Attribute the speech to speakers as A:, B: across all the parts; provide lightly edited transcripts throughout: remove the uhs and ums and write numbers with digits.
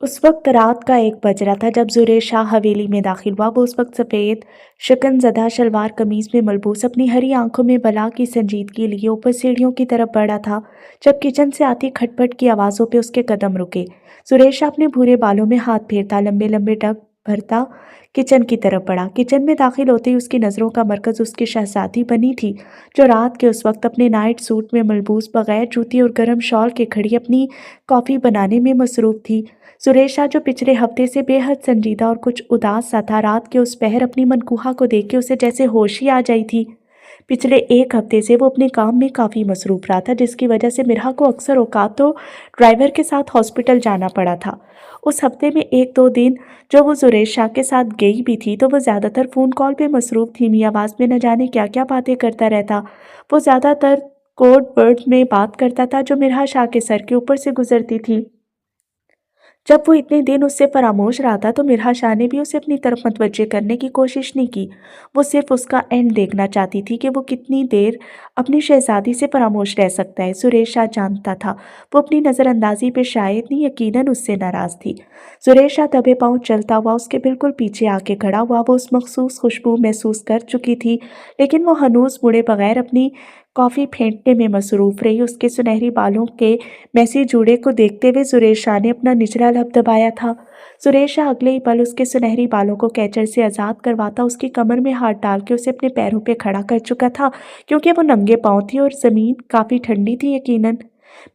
A: उस वक्त रात का 1 बज रहा था जब ज़ुरैर शाह हवेली में दाखिल हुआ। वो उस वक्त सफ़ेद शिकन-ज़दा शलवार कमीज़ में मलबूस अपनी हरी आंखों में बला की संजीदगी लिए ऊपर सीढ़ियों की तरफ बढ़ा था, जब किचन से आती खटपट की आवाज़ों पे उसके कदम रुके। ज़ुरैर शाह अपने भूरे बालों में हाथ फेरता, लंबे-लंबे डग भरता किचन की तरफ बढ़ा। किचन में दाखिल होते ही उसकी नज़रों का मरकज़ उसकी शहज़ादी बनी थी, जो रात के उस वक्त अपने नाइट सूट में मलबूस, बगैर जूती और गर्म शॉल के खड़ी अपनी कॉफ़ी बनाने में मसरूफ़ थी। ज़ुरैर शाह, जो पिछले हफ्ते से बेहद संजीदा और कुछ उदास सा था, रात के उस पहर अपनी मनकूहा को देख के उसे जैसे होश ही आ जाई थी। पिछले 1 हफ्ते से वो अपने काम में काफ़ी मसरूफ़ रहा था, जिसकी वजह से मिरहा को अक्सर औक़ात तो ड्राइवर के साथ हॉस्पिटल जाना पड़ा था। उस हफ्ते में 1-2 दिन जो वो ज़ुरैर शाह के साथ गई भी थी, तो वो ज़्यादातर फ़ोन कॉल पे मसरूफ़ धीमी आवाज़ में न जाने क्या-क्या बातें करता रहता। वो ज़्यादातर कोड वर्ड्स में बात करता था, जो मिरहा शाह के सर के ऊपर से गुज़रती थी। जब वो इतने दिन उससे फरामोश रहा था, तो मिरहा शाह ने भी उसे अपनी तरफ मतवज्जे करने की कोशिश नहीं की। वो सिर्फ़ उसका एंड देखना चाहती थी कि वो कितनी देर अपनी शहज़ादी से फरामोश रह सकता है। ज़ुरैर शाह जानता था, वो अपनी नज़रअंदाज़ी पे शायद नहीं, यकीनन उससे नाराज़ थी। ज़ुरैर शाह दबे पाँव चलता हुआ उसके बिल्कुल पीछे आके खड़ा हुआ। वो उस मख़सूस खुशबू महसूस कर चुकी थी, लेकिन वो हनूज़ मुड़े बगैर अपनी कॉफ़ी फेंटने में मसरूफ़ रही। उसके सुनहरी बालों के मैसी जूड़े को देखते हुए ज़ुरैर शाह ने अपना निचला लब दबाया था। ज़ुरैर शाह अगले ही पल उसके सुनहरी बालों को कैचर से आज़ाद करवाता उसकी कमर में हाथ डाल के उसे अपने पैरों पे खड़ा कर चुका था, क्योंकि वो नंगे पाँव थी और ज़मीन काफ़ी ठंडी थी यकीनन।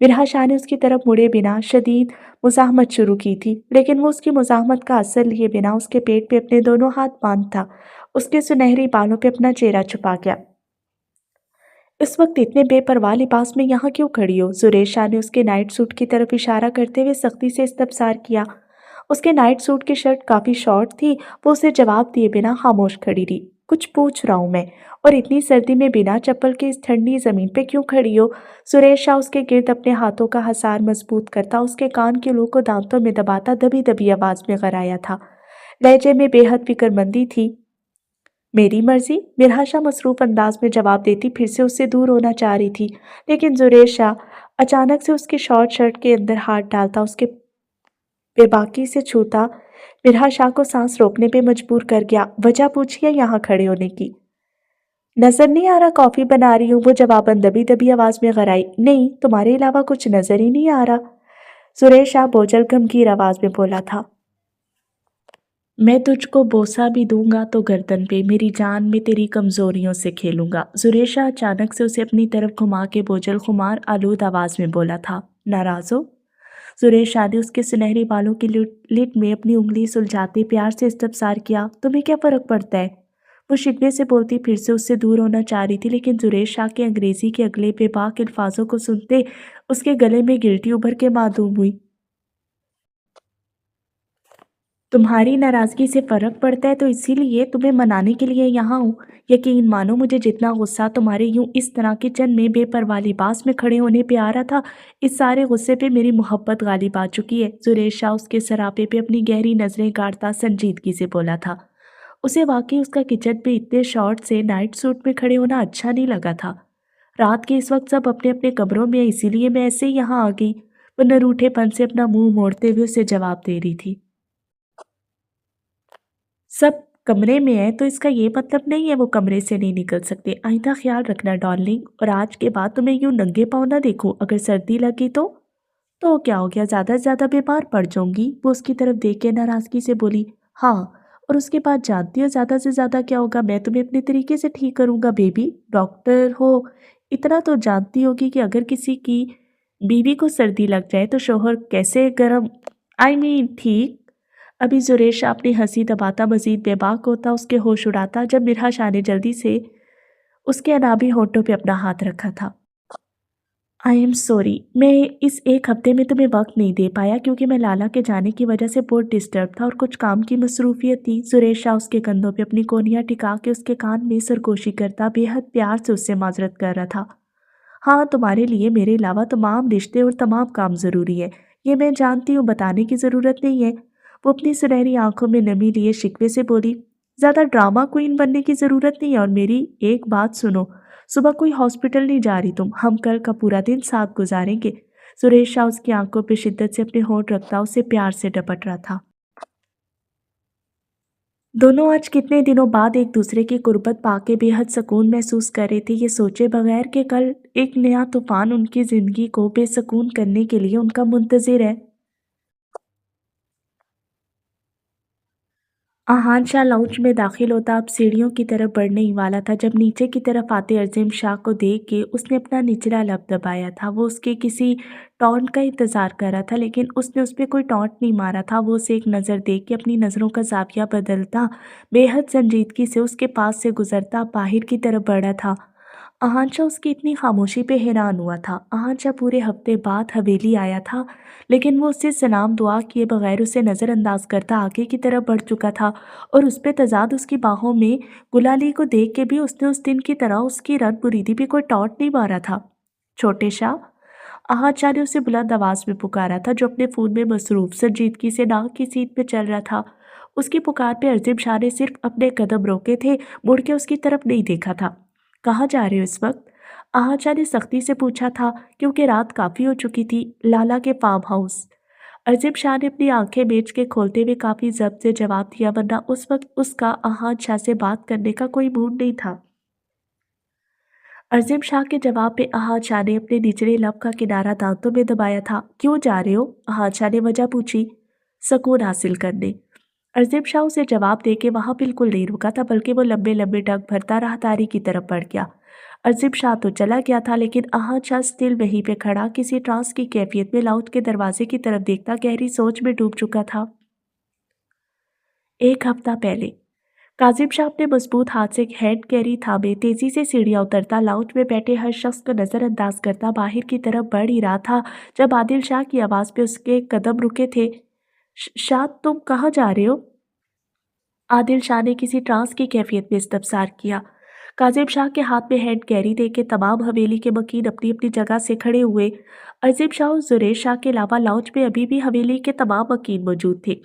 A: मिरहा शाह ने उसकी तरफ मुड़े बिना शदीद मुज़ाहमत शुरू की थी, लेकिन वो उसकी मुज़ाहमत का असर लिए बिना उसके पेट पे अपने दोनों हाथ बाँधता, उसके सुनहरी बालों पे अपना चेहरा छुपा गया। इस वक्त इतने बेपरवाह लिबास में यहाँ क्यों खड़ी हो? ज़ुरैर शाह ने उसके नाइट सूट की तरफ इशारा करते हुए सख्ती से इस्तफसार किया। उसके नाइट सूट की शर्ट काफ़ी शॉर्ट थी। वो उसे जवाब दिए बिना खामोश खड़ी रही। कुछ पूछ रहा हूँ मैं, और इतनी सर्दी में बिना चप्पल के इस ठंडी ज़मीन पे क्यों खड़ी हो? ज़ुरैर शाह उसके गिर्द अपने हाथों का हसार मजबूत करता, उसके कान के लू को दांतों में दबाता दबी दबी आवाज़ में गराया था। लहजे में बेहद फिक्रमंदी थी। मेरी मर्ज़ी, मिरहा शाह मसरूफ़ अंदाज़ में जवाब देती फिर से उससे दूर होना चाह रही थी, लेकिन ज़ुरैर शाह अचानक से उसकी शॉर्ट शर्ट के अंदर हाथ डालता, उसके बेबाकी से छूता मिरहा शाह को सांस रोकने पे मजबूर कर गया। वजह पूछिए यहाँ खड़े होने की। नज़र नहीं आ रहा कॉफ़ी बना रही हूँ, वो जवाबन दबी दबी आवाज़ में गराई। नहीं, तुम्हारे अलावा कुछ नज़र ही नहीं आ रहा, ज़ुरैर शाह बोझल गमगीन आवाज़ में बोला था। मैं तुझको बोसा भी दूंगा तो गर्दन पे, मेरी जान में तेरी कमजोरियों से खेलूंगा। ज़ुरैर शाह अचानक से उसे अपनी तरफ घुमा के बोझल खुमार आलूद आवाज़ में बोला था। नाराज़ हो? ज़ुरैर शाह ने उसके सुनहरी बालों की लिट में अपनी उंगली सुलझाते प्यार से इस्तफसार किया। तुम्हें क्या फ़र्क पड़ता है? वो शिकवे से बोलती फिर से उससे दूर होना चाह रही थी, लेकिन ज़ुरैर शाह के अंग्रेज़ी के अगले बेबाक अल्फाजों को सुनते उसके गले में गिल्टी उभर के मासूम हुई। तुम्हारी नाराज़गी से फ़र्क पड़ता है तो इसीलिए तुम्हें मनाने के लिए यहाँ हूँ। यकीन मानो, मुझे जितना गुस्सा तुम्हारे यूं इस तरह किचन में बेपरवाह लिबास में खड़े होने पे आ रहा था, इस सारे गुस्से पे मेरी मोहब्बत गालिब आ चुकी है। ज़ुरैर शाह उसके सरापे पे अपनी गहरी नज़रें गाड़ता संजीदगी से बोला था। उसे वाकई उसका किचन पे इतने शॉर्ट से नाइट सूट में खड़े होना अच्छा नहीं लगा था। रात के इस वक्त सब अपने अपने कमरों में, इसीलिए मैं ऐसे ही यहाँ आ गई। वो नरूठेपन से अपना मुंह मोड़ते हुए उसे जवाब दे रही थी। सब कमरे में है तो इसका ये मतलब नहीं है वो कमरे से नहीं निकल सकते। आइंदा ख्याल रखना डार्लिंग, और आज के बाद तुम्हें यूं नंगे पाँव ना देखूं। अगर सर्दी लगी तो क्या हो गया, ज़्यादा से ज़्यादा बीमार पड़ जाऊंगी। वो उसकी तरफ देख के नाराज़गी से बोली। हाँ, और उसके बाद जानती हो ज़्यादा से ज़्यादा क्या होगा? मैं तुम्हें अपने तरीके से ठीक करूँगा बेबी, डॉक्टर हो। इतना तो जानती होगी कि अगर किसी की बीवी को सर्दी लग जाए तो शोहर कैसे गर्म, ठीक। अभी ज़ुरैर शाह अपनी हंसी दबाता मजीद बेबाक होता, उसके होश उड़ाता, जब मिरहा शाह ने जल्दी से उसके अनाबी होठों पे अपना हाथ रखा था। आई एम सॉरी, मैं इस 1 हफ्ते में तुम्हें वक्त नहीं दे पाया, क्योंकि मैं लाला के जाने की वजह से बहुत डिस्टर्ब था और कुछ काम की मसरूफियत थी। ज़ुरैर शाह उसके कंधों पे अपनी कोहनियाँ टिका के उसके कान में सरगोशी करता बेहद प्यार से उससे माजरत कर रहा था। हाँ, तुम्हारे लिए मेरे अलावा तमाम रिश्ते और तमाम काम ज़रूरी है, ये मैं जानती हूँ, बताने की ज़रूरत नहीं है। वो अपनी सुनहरी आंखों में नमी लिए शिकवे से बोली। ज़्यादा ड्रामा क्वीन बनने की ज़रूरत नहीं है, और मेरी एक बात सुनो, सुबह कोई हॉस्पिटल नहीं जा रही तुम, हम कल का पूरा दिन साथ गुजारेंगे। सुरेश शाह उसकी आंखों पे शिद्दत से अपने होंठ रखता उसे प्यार से डपट रहा था। दोनों आज कितने दिनों बाद एक दूसरे की कुर्बत पाके बेहद सुकून महसूस कर रहे थे, ये सोचे बगैर कि कल एक नया तूफान उनकी जिंदगी को बेसुकून करने के लिए उनका मुंतजिर है। आहान शाह लाउंज में दाखिल होता अब सीढ़ियों की तरफ बढ़ने ही वाला था जब नीचे की तरफ आते अज़ीम शाह को देख के उसने अपना निचला लब दबाया था। वो उसके किसी टॉन्ट का इंतज़ार कर रहा था, लेकिन उसने उस पे कोई टॉन्ट नहीं मारा था। वो उसे एक नज़र देख के अपनी नज़रों का ज़ाविया बदलता बेहद संजीदगी से उसके पास से गुजरता बाहर की तरफ बढ़ा था। आहांशा उसकी इतनी खामोशी पे हैरान हुआ था। आहांशा पूरे हफ्ते बाद हवेली आया था, लेकिन वो उससे सलाम दुआ किए बगैर उसे नज़रअंदाज करता आगे की तरफ बढ़ चुका था और उस पे तजाद उसकी बाहों में गुलाली को देख के भी उसने उस दिन की तरह उसकी रन मुरीदी भी कोई टॉट नहीं मारा था। छोटे शाह, आहांशा ने उसे बुलंद आवाज में पुकारा था, जो अपने फोन में मसरूफ संजीदगी से नाक की सीट पे चल रहा था। उसकी पुकार पे अज़ीम शाह ने सिर्फ अपने कदम रोके थे, मुड़ के उसकी तरफ नहीं देखा था। कहाँ जा रहे हो इस वक्त? आहाजा ने सख्ती से पूछा था, क्योंकि रात काफ़ी हो चुकी थी। लाला के फार्म हाउस। अजीब शाह ने अपनी आंखें बेच के खोलते हुए काफ़ी जब्त से जवाब दिया, वरना उस वक्त उसका अहाज शाह से बात करने का कोई मूड नहीं था। अजीम शाह के जवाब पे अहाज शाह ने अपने निचले लब का किनारा दांतों में दबाया था। क्यों जा रहे हो? अहाज शाह ने वजह पूछी। सुकून हासिल करने। अजीम शाह उसे जवाब दे के वहां बिल्कुल नहीं रुका था, बल्कि वो लंबे लंबे डग भरता राहदारी की तरफ बढ़ गया। अजीब शाह तो चला गया था, लेकिन अहाद शाह स्टिल वहीं पे खड़ा किसी ट्रांस की कैफियत में लाउड के दरवाजे की तरफ देखता गहरी सोच में डूब चुका था। एक हफ्ता पहले काजिम शाह अपने मजबूत हाथ से हैंड कैरी थामे तेजी से सीढ़ियां उतरता लाउंज में बैठे हर शख्स को नजरअंदाज करता बाहर की तरफ बढ़ ही रहा था, जब आदिल शाह की आवाज पे उसके कदम रुके थे। शाह, तुम कहाँ जा रहे हो? आदिल शाह ने किसी ट्रांस की कैफियत में इस्तफसार किया। काजिम शाह के हाथ में हैंड कैरी देके तमाम हवेली के मकीन अपनी अपनी जगह से खड़े हुए। अजीम शाह और जुरेश शाह के अलावा लाउंज में अभी भी हवेली के तमाम मकीन मौजूद थे,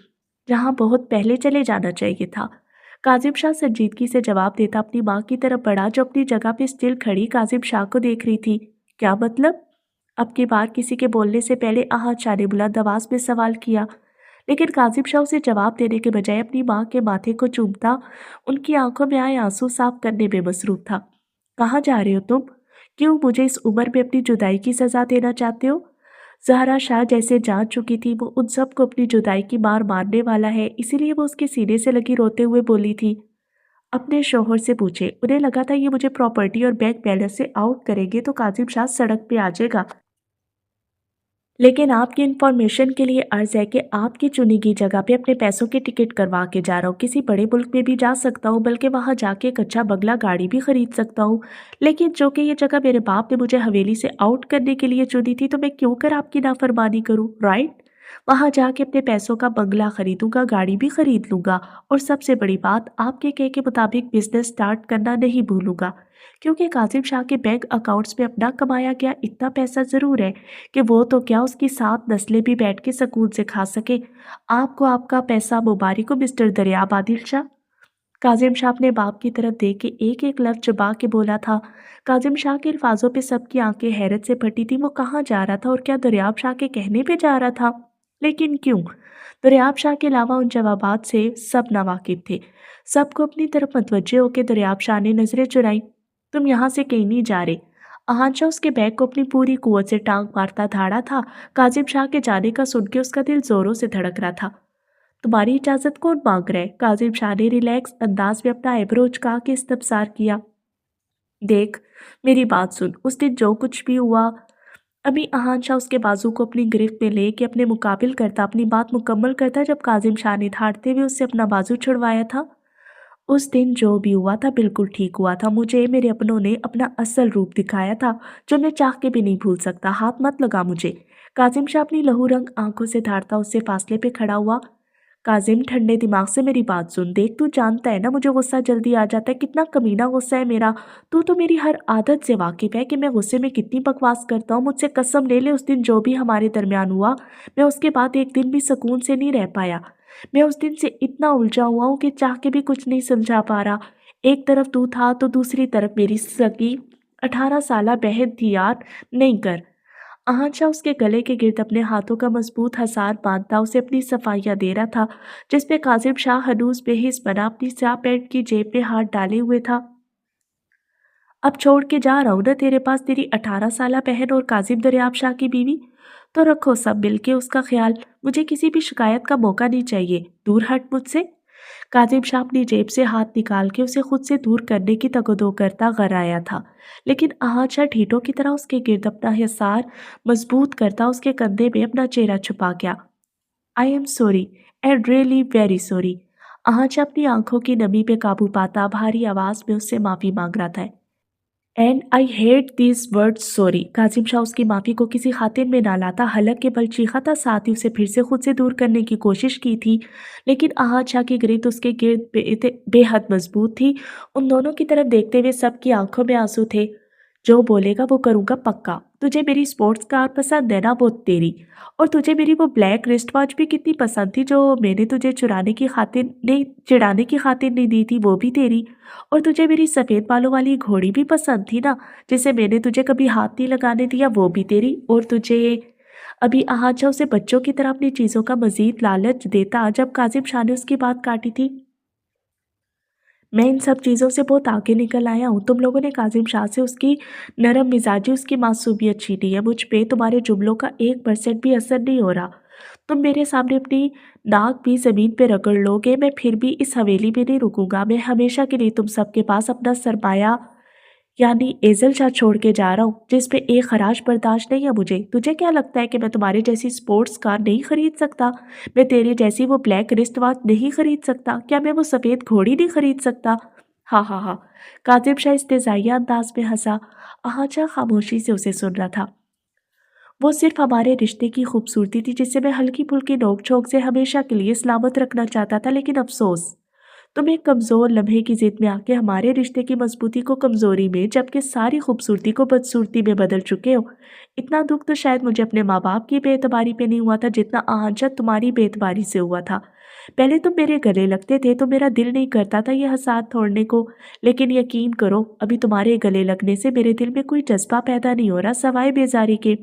A: जहां बहुत पहले चले जाना चाहिए था। काजिम शाह संजीदगी से जवाब देता अपनी माँ की तरफ बढ़ा, जो अपनी जगह पे स्टिल खड़ी काजिम शाह को देख रही थी। क्या मतलब? अब की बार किसी के बोलने से पहले अहाद शाह ने बुलंद आवाज में सवाल किया, लेकिन काजिम शाह उसे जवाब देने के बजाय अपनी माँ के माथे को चूमता उनकी आंखों में आए आंसू साफ करने में मसरूफ था। कहाँ जा रहे हो तुम? क्यों मुझे इस उम्र में अपनी जुदाई की सजा देना चाहते हो? जहरा शाह जैसे जान चुकी थी वो उन सबको अपनी जुदाई की मार मारने वाला है, इसीलिए वो उसके सीने से लगी रोते हुए बोली थी। अपने शौहर से पूछे। उन्हें लगा था ये मुझे प्रॉपर्टी और बैंक बैलेंस से आउट करेंगे तो काजिम शाह सड़क पे आ जाएगा, लेकिन आपकी इन्फॉर्मेशन के लिए अर्ज है कि आपकी चुनी गई जगह पे अपने पैसों की टिकट करवा के जा रहा हूँ। किसी बड़े मुल्क में भी जा सकता हूँ, बल्कि वहाँ जाके एक अच्छा बंगला गाड़ी भी खरीद सकता हूँ, लेकिन जो कि ये जगह मेरे बाप ने मुझे हवेली से आउट करने के लिए चुनी थी, तो मैं क्यों कर आपकी नाफरमानी करूँ? राइट? वहाँ जाके अपने पैसों का बंगला खरीदूंगा, गाड़ी भी खरीद लूंगा, और सबसे बड़ी बात, आपके कहे के मुताबिक बिजनेस स्टार्ट करना नहीं भूलूंगा, क्योंकि काजिम शाह के बैंक अकाउंट्स में अपना कमाया गया इतना पैसा जरूर है कि वो तो क्या उसकी 7 नस्लें भी बैठ के सुकून से खा सके। आपको आपका पैसा मुबारक हो मिस्टर दरियाब आदिल शाह। काजिम शाह अपने बाप की तरफ देख के एक एक लफ्ज चबा के बोला था। काजिम शाह के अल्फाजों पे सबकी आंखें हैरत से फटी थी। वो कहाँ जा रहा था और क्या दरियाब शाह के कहने पे जा रहा था? लेकिन क्यों? दरियाब शाह के अलावा उन जवाबात से सब नावाकिफ थे। सबको अपनी तरफ मतवज्जे होकर दरियाब शाह ने नजरें चुराई। तुम यहाँ से कहीं नहीं जा रहे। आहांशा उसके बैग को अपनी पूरी कुवत से टांग मारता धाड़ा था। काजिम शाह के जाने का सुन के उसका दिल जोरों से धड़क रहा था। तुम्हारी इजाजत कौन मांग रहा है? काजिम शाह ने रिलैक्स अंदाज में अपना आईब्रो उचका के इस्तफसार किया। देख, मेरी बात सुन। उस दिन जो कुछ भी हुआ, अभी अहान शाह उसके बाजू को अपनी गिरफ्त में लेके अपने मुकाबिल करता अपनी बात मुकम्मल करता, जब काजिम शाह ने धाड़ते हुए उससे अपना बाजू छुड़वाया था। उस दिन जो भी हुआ था बिल्कुल ठीक हुआ था। मुझे मेरे अपनों ने अपना असल रूप दिखाया था, जो मैं चाह के भी नहीं भूल सकता। हाथ मत लगा मुझे। काजिम शाह अपनी लहू रंग आंखों से धारता उससे फासले पे खड़ा हुआ। काजिम, ठंडे दिमाग से मेरी बात सुन। देख, तू जानता है ना मुझे गुस्सा जल्दी आ जाता है, कितना कमीना गुस्सा है मेरा। तू तो मेरी हर आदत से वाकिफ है कि मैं गुस्से में कितनी बकवास करता हूँ। मुझसे कसम ले ले, उस दिन जो भी हमारे दरमियान हुआ, मैं उसके बाद एक दिन भी सुकून से नहीं रह पाया। मैं उस दिन से इतना उलझा हुआ हूँ कि चाह के भी कुछ नहीं समझा पा रहा। एक तरफ तू था तो दूसरी तरफ मेरी सगी 18 साला बहन थी यार। नहीं कर। आहांशा उसके गले के गिर्द अपने हाथों का मजबूत हसार बांधता उसे अपनी सफाइयां दे रहा था, जिसपे काजिम शाह हनूज बेहिस बना अपनी स्याह पैंट की जेब में हाथ डाले हुए था। अब छोड़ के जा रहा हूं ना तेरे पास तेरी 18 साला बहन और काजिम दरियाब शाह की बीवी। तो रखो सब मिलके उसका ख्याल, मुझे किसी भी शिकायत का मौका नहीं चाहिए, दूर हट मुझसे। काजिम शाह अपनी जेब से हाथ निकाल के उसे खुद से दूर करने की तगदो करता घर आया था, लेकिन आहाजा ढीठों की तरह उसके गिर्द अपना हिसार मजबूत करता उसके कंधे में अपना चेहरा छुपा गया। I am sorry, and really very sorry. आहाजा अपनी आंखों की नमी पे काबू पाता भारी आवाज में उससे माफी मांग रहा था। And I hate this word sorry. Kazim Shah उसकी माफी को किसी खातिर में ना लाता हलक के बल चीखा था, साथ ही उसे फिर से खुद से दूर करने की कोशिश की थी, लेकिन आहत शाह की गिरफ्त उसके गिर्द बेहद मजबूत थी। उन दोनों की तरफ देखते हुए सबकी आंखों में आंसू थे। जो बोलेगा वो करूंगा पक्का। तुझे मेरी स्पोर्ट्स कार पसंद है ना, वो तेरी। और तुझे मेरी वो ब्लैक रिस्ट वॉच भी कितनी पसंद थी जो मैंने तुझे चिढ़ाने की खातिर नहीं दी थी, वो भी तेरी। और तुझे मेरी सफ़ेद बालों वाली घोड़ी भी पसंद थी ना, जिसे मैंने तुझे कभी हाथ नहीं लगाने दिया, वो भी तेरी। और तुझे अभी आहाजा उसे बच्चों की तरह अपनी चीज़ों का मजीद लालच देता जब काजिम शाह ने उसकी बात काटी थी। मैं इन सब चीज़ों से बहुत आगे निकल आया हूँ। तुम लोगों ने काजिम शाह से उसकी नरम मिजाजी, उसकी मासूमियत छीनी है। मुझ पे तुम्हारे जुमलों का 1% भी असर नहीं हो रहा। तुम मेरे सामने अपनी नाक भी ज़मीन पे रगड़ लोगे, मैं फिर भी इस हवेली में नहीं रुकूंगा। मैं हमेशा के लिए तुम सबके पास अपना सरमाया यानी एज़ल शाह छोड़ के जा रहा हूँ, जिस पे एक खराश बर्दाश्त नहीं है मुझे। तुझे क्या लगता है कि मैं तुम्हारे जैसी स्पोर्ट्स कार नहीं खरीद सकता? मैं तेरे जैसी वो ब्लैक रिस्ट वॉच नहीं खरीद सकता? क्या मैं वो सफ़ेद घोड़ी नहीं खरीद सकता? हाँ हाँ हाँ। कातिब शाह इस्तेज़ाइया अंदाज में हंसा। आहाजा खामोशी से उसे सुन रहा था। वो सिर्फ हमारे रिश्ते की खूबसूरती थी जिसे मैं हल्की फुल्की नोक झोंक से हमेशा के लिए सलामत रखना चाहता था, लेकिन अफसोस तुम एक कमज़ोर लम्हे की जिद में आके हमारे रिश्ते की मजबूती को कमज़ोरी में, जबकि सारी खूबसूरती को बदसूरती में बदल चुके हो। इतना दुख तो शायद मुझे अपने माँ बाप की बेएतबारी पे नहीं हुआ था जितना आंचल तुम्हारी बेएतबारी से हुआ था। पहले तुम मेरे गले लगते थे तो मेरा दिल नहीं करता था ये हसात तोड़ने को, लेकिन यकीन करो अभी तुम्हारे गले लगने से मेरे दिल में कोई जज्बा पैदा नहीं हो रहा सवाए बेजारी के।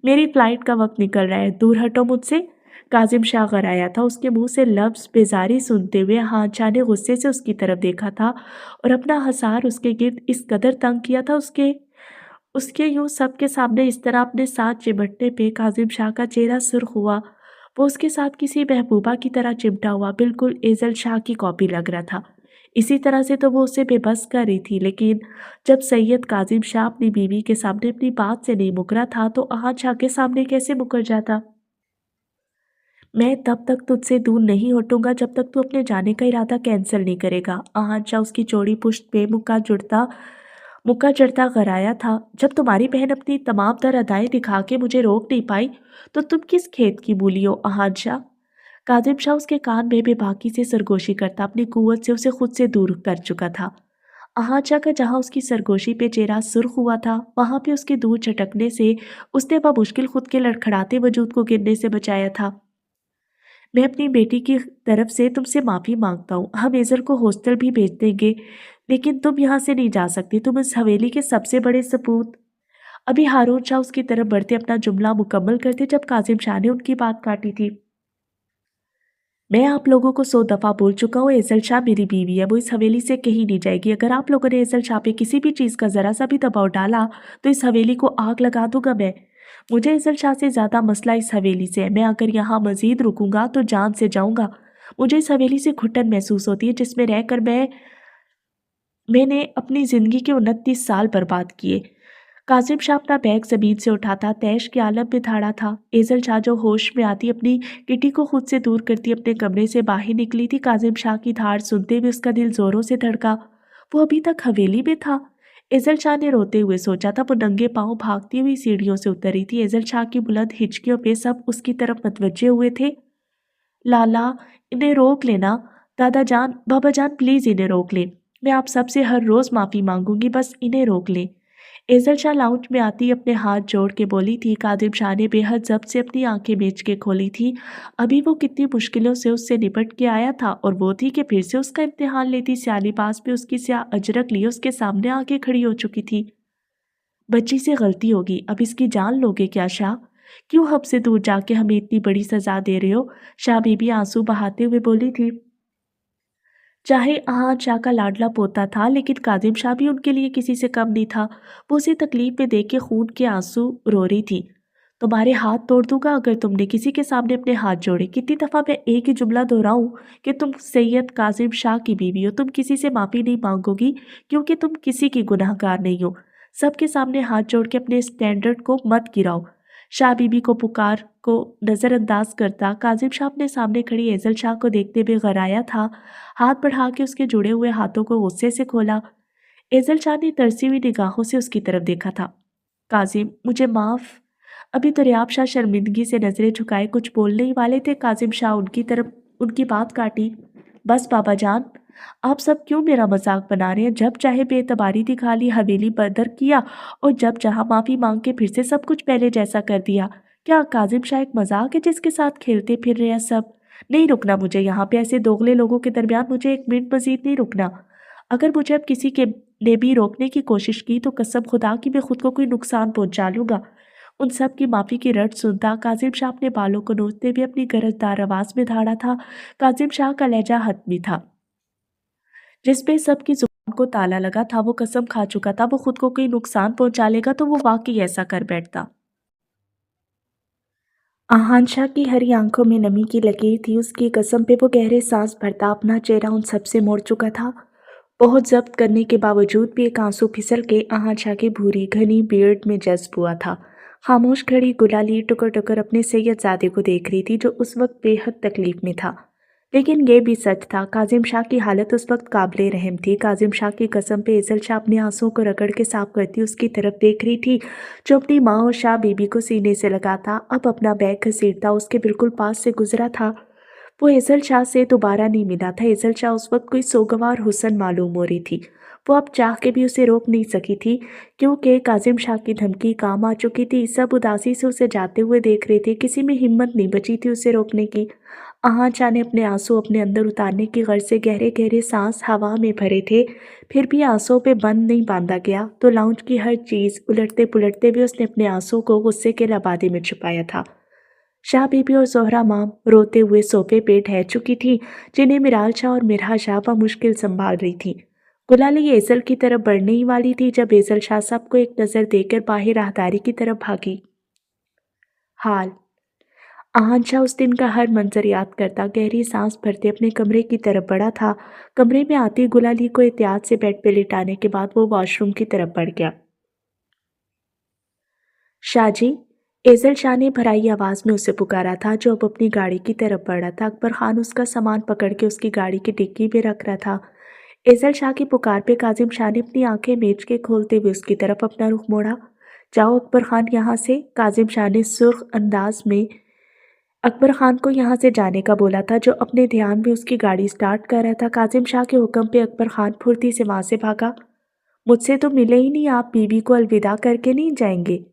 A: मेरी फ्लाइट का वक्त निकल रहा है, दूर हटो मुझसे। काजिम शाह गराया था, उसके मुंह से लफ्ज बेजारी सुनते हुए हांचा ने गुस्से से उसकी तरफ देखा था और अपना हसार उसके गिर्द इस कदर तंग किया था। उसके उसके यूं सबके सामने इस तरह अपने साथ चिमटने पे काजिम शाह का चेहरा सुर्ख हुआ। वो उसके साथ किसी महबूबा की तरह चिमटा हुआ बिल्कुल एजल शाह की कॉपी लग रहा था। इसी तरह से तो वो उसे बेबस कर रही थी, लेकिन जब सैयद काजिम शाह अपनी बीवी के सामने अपनी बात से नहीं मुकरा था तो आहत शाह के सामने कैसे मुकर जाता। मैं तब तक तुझसे दूर नहीं हटूंगा जब तक तू अपने जाने का इरादा कैंसिल नहीं करेगा। आहत शाह उसकी चौड़ी पुश्त पे मुक्का चढ़ता गराया था। जब तुम्हारी बहन अपनी तमाम तर अदाएं दिखा के मुझे रोक नहीं पाई तो तुम किस खेत की मूली हो आहत शाह। काजिम शाह उसके कान में बेबाकी से सरगोशी करता अपनी कुव्वत से उसे खुद से दूर कर चुका था। आहाजा का जहां उसकी सरगोशी पे चेहरा सुर्ख हुआ था, वहां पे उसके दूर झटकने से उसने बमुश्किल खुद के लड़खड़ाते वजूद को गिरने से बचाया था। मैं अपनी बेटी की तरफ से तुमसे माफ़ी मांगता हूँ। हम एज़र को हॉस्टल भी भेज देंगे, लेकिन तुम यहाँ से नहीं जा सकती। तुम इस हवेली के सबसे बड़े सपूत। अभी हारून शाह उसकी तरफ बढ़ते अपना जुमला मुकम्मल करते जब काजिम शाह ने उनकी बात काटी थी। मैं आप लोगों को 100 दफ़ा बोल चुका हूँ, एज़ल शाह मेरी बीवी है, वो इस हवेली से कहीं नहीं जाएगी। अगर आप लोगों ने एज़ल शाह पे किसी भी चीज़ का ज़रा सा भी दबाव डाला तो इस हवेली को आग लगा दूंगा मैं। मुझे एज़ल शाह से ज़्यादा मसला इस हवेली से है। मैं अगर यहाँ मज़ीद रुकूंगा तो जान से जाऊंगा। मुझे इस हवेली से घुटन महसूस होती है जिसमें रहकर मैंने अपनी ज़िंदगी के 29 साल बर्बाद किए। कासिम शाह अपना बैग ज़मीन से उठाता तैश के आलम में खड़ा था। एज़ल शाह जो होश में आती अपनी किटी को खुद से दूर करती अपने कमरे से बाहर निकली थी। कासिम शाह की धाड़ सुनते हुए उसका दिल जोरों से धड़का। वो अभी तक हवेली में था। एज़ल शाह ने रोते हुए सोचा था। वो नंगे पांव भागती हुई सीढ़ियों से उतर रही थी। एज़ल शाह की बुलंद हिचकियों पे सब उसकी तरफ मतवज्जे हुए थे। लाला, इन्हें रोक लेना। दादा जान, बाबा जान, प्लीज़ इन्हें रोक लें। मैं आप सबसे हर रोज़ माफ़ी मांगूंगी, बस इन्हें रोक लें। एज़ल शाह लाउंज में आती अपने हाथ जोड़ के बोली थी। कादिम शाह ने बेहद जब्त से अपनी आंखें बेच के खोली थी। अभी वो कितनी मुश्किलों से उससे निपट के आया था और वो थी कि फिर से उसका इम्तिहान लेती। स्याली पास पे उसकी स्याह अजरक लिए उसके सामने आके खड़ी हो चुकी थी। बच्ची से गलती होगी, अब इसकी जान लोगे क्या शाह? क्यों हमसे दूर जाके हमें इतनी बड़ी सजा दे रहे हो? शाह बीबी आंसू बहाते हुए बोली थी। चाहे आहान शाह का लाडला पोता था, लेकिन काजिम शाह भी उनके लिए किसी से कम नहीं था। वो उसे तकलीफ में देख के खून के आंसू रो रही थी। तुम्हारे हाथ तोड़ दूंगा अगर तुमने किसी के सामने अपने हाथ जोड़े। कितनी दफा मैं एक ही जुमला दोहराऊं कि तुम सैयद काजिम शाह की बीवी हो, तुम किसी से माफी नहीं मांगोगी क्योंकि तुम किसी की गुनाहगार नहीं हो। सबके सामने हाथ जोड़ के अपने स्टैंडर्ड को मत गिराओ। शाह बीबी को पुकार को नजरअंदाज करता काजिम शाह अपने सामने खड़ी एजल शाह को देखते हुए गराया था। हाथ बढ़ा के उसके जुड़े हुए हाथों को गुस्से से खोला। एजल शाह ने तरसी हुई निगाहों से उसकी तरफ देखा था। काजिम, मुझे माफ। अभी तो रियाब शाह शर्मिंदगी से नजरें झुकाए कुछ बोलने ही वाले थे। काजिम शाह उनकी तरफ उनकी बात काटी। बस बाबा जान, आप सब क्यों मेरा मजाक बना रहे हैं? जब चाहे बेतबारी दिखा ली, हवेली बदर किया और जब चाहा माफी मांग के फिर से सब कुछ पहले जैसा कर दिया। क्या काजिम शाह एक मजाक है जिसके साथ खेलते फिर रहे हैं सब? नहीं रुकना मुझे यहाँ पे ऐसे दोगले लोगों के दरमियान, मुझे एक मिनट मजीद नहीं रुकना। अगर मुझे अब किसी के ने भी रोकने की कोशिश की तो कसम खुदा की मैं खुद को कोई नुकसान पहुंचा लूंगा। उन सब की माफी की रट सुनता काजिम शाह अपने बालों को नोचते हुए अपनी गरजदार आवाज में धाड़ा था। काजिम शाह का लहजा हतमी था, जिसपे सबकी जुबान को ताला लगा था। वो कसम खा चुका था वो खुद को कोई नुकसान पहुंचा लेगा तो वो वाकई ऐसा कर बैठता। आहानशाह की हरी आंखों में नमी की लकीर थी। उसकी कसम पे वो गहरे सांस भरता अपना चेहरा उन सबसे मोड़ चुका था। बहुत जब्त करने के बावजूद भी एक आंसू फिसल के आहानशाह की भूरी घनी बीयर्ड में जज्ब हुआ था। खामोश खड़ी गुलाली टुकर टुकर अपने सैयदजादे को देख रही थी जो उस वक्त बेहद तकलीफ में था। लेकिन ये भी सच था, काजिम शाह की हालत उस वक्त काबिले रहम थी। काजिम शाह की कसम पे एजल शाह अपने आंसुओं को रगड़ के साफ करती उसकी तरफ देख रही थी, जो अपनी माँ और शाह बीबी को सीने से लगा था। अब अपना बैग घसीटता उसके बिल्कुल पास से गुजरा था। वो एजल शाह से दोबारा नहीं मिला था। एजल शाह उस वक्त कोई सोगवार हुस्न मालूम हो रही थी। वो अब चाह के भी उसे रोक नहीं सकी थी, क्योंकि काजिम शाह की धमकी काम आ चुकी थी। सब उदासी से उसे जाते हुए देख रहे थे, किसी में हिम्मत नहीं बची थी उसे रोकने की। आहान शाह ने अपने आंसू अपने अंदर उतारने की गर्ज से गहरे गहरे सांस हवा में भरे थे, फिर भी आंसुओं पे बंद नहीं बांधा गया। तो लाउंज की हर चीज़ उलटते पुलटते भी उसने अपने आंसुओं को गुस्से के लबादे में छुपाया था। शाह बीबी और जोहरा माम रोते हुए सोफे पे ठहर चुकी थी, जिन्हें मिराल शाह और मिरहा शाह मुश्किल संभाल रही थी। गुलाली एजल की तरफ बढ़ने ही वाली थी जब एजल शाह सबको एक नज़र देकर बाहर राहदारी की तरफ भागी। हाल आहान शाह उस दिन का हर मंजर याद करता गहरी सांस भरते अपने कमरे की तरफ बढ़ा था। कमरे में आती गुलाली को एहतियात से बेड पे लिटाने के बाद वो वॉशरूम की तरफ बढ़ गया। शाह जी, एजल शाह ने भराई आवाज में उसे पुकारा था, जो अब अपनी गाड़ी की तरफ बढ़ रहा था। अकबर खान उसका सामान पकड़ के उसकी गाड़ी की डिक्की में रख रहा था। एजल शाह की पुकार पे काजिम शाह ने अपनी आंखें मीच के खोलते हुए उसकी तरफ अपना रुख मोड़ा। जाओ अकबर खान यहाँ से, काजिम शाह ने सुर्ख अंदाज में अकबर खान को यहाँ से जाने का बोला था, जो अपने ध्यान में उसकी गाड़ी स्टार्ट कर रहा था। काजिम शाह के हुक्म पे अकबर खान फुर्ती से वहां से भागा। मुझसे तो मिले ही नहीं, आप बीवी को अलविदा करके नहीं जाएंगे?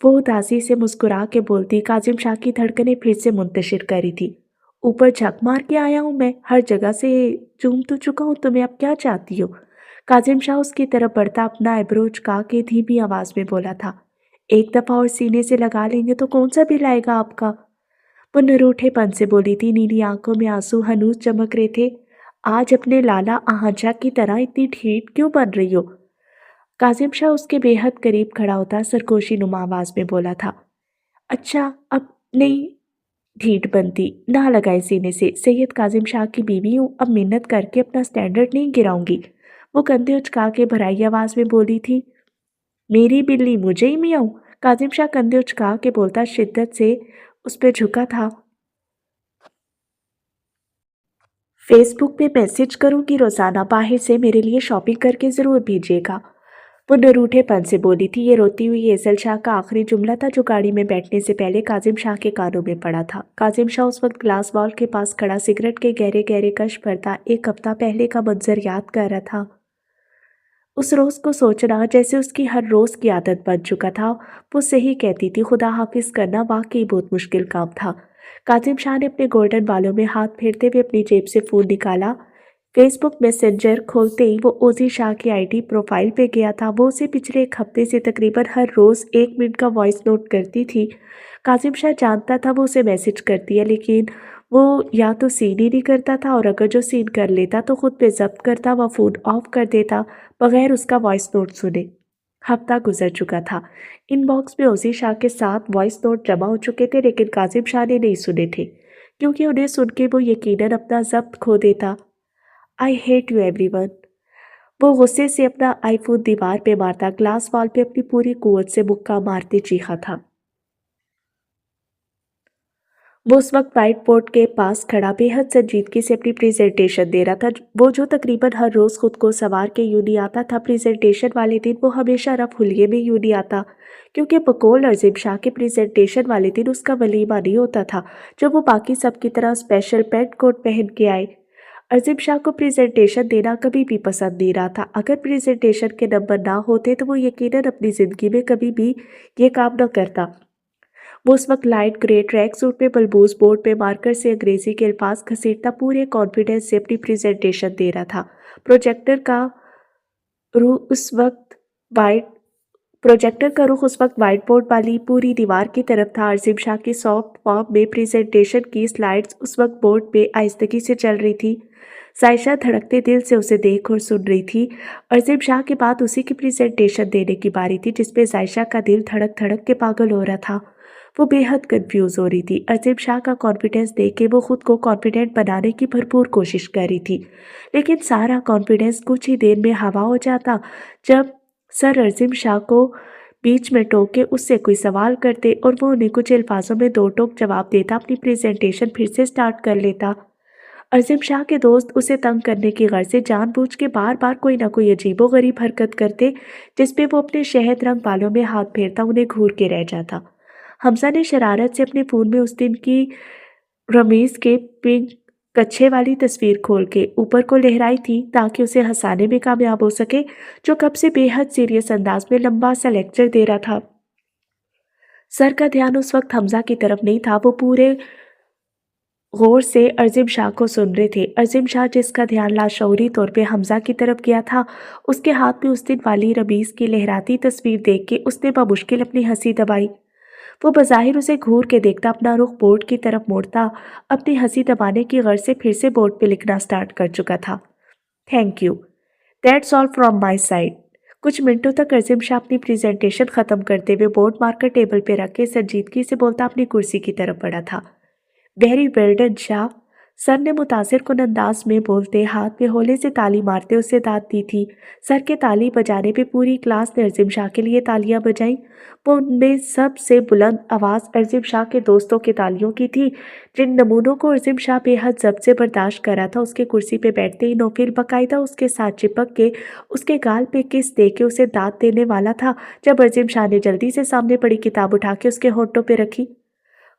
A: वो उदासी से मुस्कुरा के बोलती। काजिम शाह की धड़कनें फिर से मुंतशिर करी थी। ऊपर झक मार के आया हूँ मैं, हर जगह से चूम तो चुका हूँ, तुम्हें अब क्या चाहती हो? काजिम शाह उसकी तरफ बढ़ता अपना आइब्रो उचका के धीमी आवाज में बोला था। एक दफा और सीने से लगा लेंगे तो कौन सा बिल आएगा आपका? वो निरूठेपन से बोली थी, नीली आंखों में आंसू हनूज चमक रहे थे। आज अपने लाला आहाजा की तरह इतनी ठीठ क्यों बन रही हो? काजिम शाह उसके बेहद करीब खड़ा होता सरगोशी नुमा आवाज में बोला था। अच्छा, अब नहीं ढीठ बनती, ना लगाए सीने से। सैयद काजिम शाह की बीवी हूँ, अब मिन्नत करके अपना स्टैंडर्ड नहीं गिराऊंगी। वो कंधे उचका के भराई आवाज में बोली थी। मेरी बिल्ली मुझे ही मियाऊं? काजिम शाह कंधे उचका के बोलता शिद्दत से उस पर झुका था। फेसबुक पे मैसेज करूं कि रोजाना बाहर से मेरे लिए शॉपिंग करके जरूर भेजिएगा? वो निरूठेपन से बोली थी। ये रोती हुई एजल शाह का आखिरी जुमला था, जो गाड़ी में बैठने से पहले काजिम शाह के कानों में पड़ा था। काजिम शाह उस वक्त ग्लास वॉल के पास खड़ा सिगरेट के गहरे गहरे कश भरता एक हफ्ता पहले का मंजर याद कर रहा था। उस रोज को सोचना जैसे उसकी हर रोज की आदत बन चुका था। वो सही कहती थी, खुदा हाफिज करना वाकई बहुत मुश्किल काम था। काजिम शाह ने अपने गोल्डन बालों में हाथ फेरते हुए अपनी जेब से फोन निकाला। फेस बुक मैसेंजर खोलते ही वो ओज़ी शाह की आईडी प्रोफाइल पे गया था। वो उसे पिछले 1 हफ्ते से तकरीबन हर रोज़ 1 मिनट का वॉइस नोट करती थी। कासिम शाह जानता था वो उसे मैसेज करती है, लेकिन वो या तो सीन ही नहीं करता था, और अगर जो सीन कर लेता तो खुद पे ज़ब्त करता व फ़ोन ऑफ कर देता बगैर उसका वॉइस नोट सुने। हफ्ता गुजर चुका था। इनबॉक्स में ओज़ी शाह के 7 वॉइस नोट जमा हो चुके थे, लेकिन कासिम शाह ने नहीं सुने थे, क्योंकि उन्हें सुन के वो यकीनन अपना ज़ब्त खो देता। I hate you everyone. वो गुस्से से अपना आईफोन दीवार पे मारता, ग्लास वॉल पे अपनी पूरी कुव्वत से मुक्का मारते चीखा था। वो उस वक्त व्हाइट बोर्ड के पास खड़ा बेहद संजीदगी से अपनी प्रेजेंटेशन दे रहा था। वो जो तकरीबन हर रोज़ खुद को संवार के यूं नहीं आता था, प्रेजेंटेशन वाले दिन वो हमेशा रफ हुलिये में यूं नहीं आता, क्योंकि बकौल अज़ीम शाह के प्रेजेंटेशन वाले दिन उसका वलीमा नहीं होता था, जब वो बाकी सब की तरह स्पेशल पेंट कोट पहन के आए। अज़ीम शाह को प्रेजेंटेशन देना कभी भी पसंद नहीं रहा था। अगर प्रेजेंटेशन के नंबर ना होते तो वो यकीनन अपनी ज़िंदगी में कभी भी ये काम न करता। वो उस वक्त लाइट ग्रे ट्रैक सूट में बलबूस बोर्ड पे मार्कर से अंग्रेजी के अल्फाज घसीटता पूरे कॉन्फिडेंस से अपनी प्रेजेंटेशन दे रहा था। प्रोजेक्टर का रुख उस वक्त वाइट प्रोजेक्टर का रुख उस वक्त व्हाइट बोर्ड वाली पूरी दीवार की तरफ था। अज़ीम शाह की सॉफ्ट फॉर्म में प्रेजेंटेशन की स्लाइड्स उस वक्त बोर्ड पे आहिस्तगी से चल रही थी। साइशा धड़कते दिल से उसे देख और सुन रही थी। अज़ीम शाह के बाद उसी की प्रेजेंटेशन देने की बारी थी, जिसपे साइशा का दिल धड़क धड़क के पागल हो रहा था। वो बेहद कंफ्यूज हो रही थी। अज़ीम शाह का कॉन्फिडेंस देख के वो खुद को कॉन्फिडेंट बनाने की भरपूर कोशिश कर रही थी, लेकिन सारा कॉन्फिडेंस कुछ ही देर में हवा हो जाता जब सर अज़ीम शाह को बीच में टोक के उससे कोई सवाल करते और वो उन्हें कुछ अल्फाजों में दो टोक जवाब देता, अपनी प्रेजेंटेशन फिर से स्टार्ट कर लेता। अज़ीम शाह के दोस्त उसे तंग करने की गर्ज से जानबूझ के बार बार कोई ना कोई अजीबोगरीब हरकत करते, जिसपे वो अपने शहद रंग बालों में हाथ फेरता उन्हें घूर के रह जाता। हमजा ने शरारत से अपने फ़ोन में उस दिन की रमीज़ के पिंक कच्छे वाली तस्वीर खोल के ऊपर को लहराई थी, ताकि उसे हंसाने में कामयाब हो सके, जो कब से बेहद सीरियस अंदाज में लंबा सा लेक्चर दे रहा था। सर का ध्यान उस वक्त हमजा की तरफ नहीं था। वो पूरे गौर से अज़ीम शाह को सुन रहे थे। अज़ीम शाह, जिसका ध्यान लाशऊरी तौर पे हमजा की तरफ गया था, उसके हाथ में उस दिन वाली रमीज़ की लहराती तस्वीर देख के उसने बमुश्किल अपनी हंसी दबाई। वो बज़ाहिर उसे घूर के देखता, अपना रुख बोर्ड की तरफ मोड़ता, अपनी हंसी दबाने की गर्ज से फिर से बोर्ड पे लिखना स्टार्ट कर चुका था। Thank you, that's all from my side. कुछ मिनटों तक अज़ीम शाह अपनी प्रेजेंटेशन ख़त्म करते हुए बोर्ड मार्कर टेबल पे रख के संजीदगी से बोलता अपनी कुर्सी की तरफ बढ़ा था। Very well done Shah. Sir ने मुतासिर कुन अंदाज में बोलते हाथ में होले से ताली मारते उसे दाद दी थी। सर के ताली बजाने पे पूरी क्लास ने अज़ीम शाह के लिए तालियां बजाईं। वो उनमें सबसे बुलंद आवाज़ अज़ीम शाह के दोस्तों के तालियों की थी। जिन नमूनों को अज़ीम शाह बेहद ज़ब्त से बर्दाश्त कर रहा था, उसके कुर्सी पे बैठते ही नौफिल बाकायदा उसके साथ चिपक के उसके गाल पे किस दे के उसे दाद देने वाला था, जब अज़ीम शाह ने जल्दी से सामने पड़ी किताब उठा के उसके होठों पे रखी।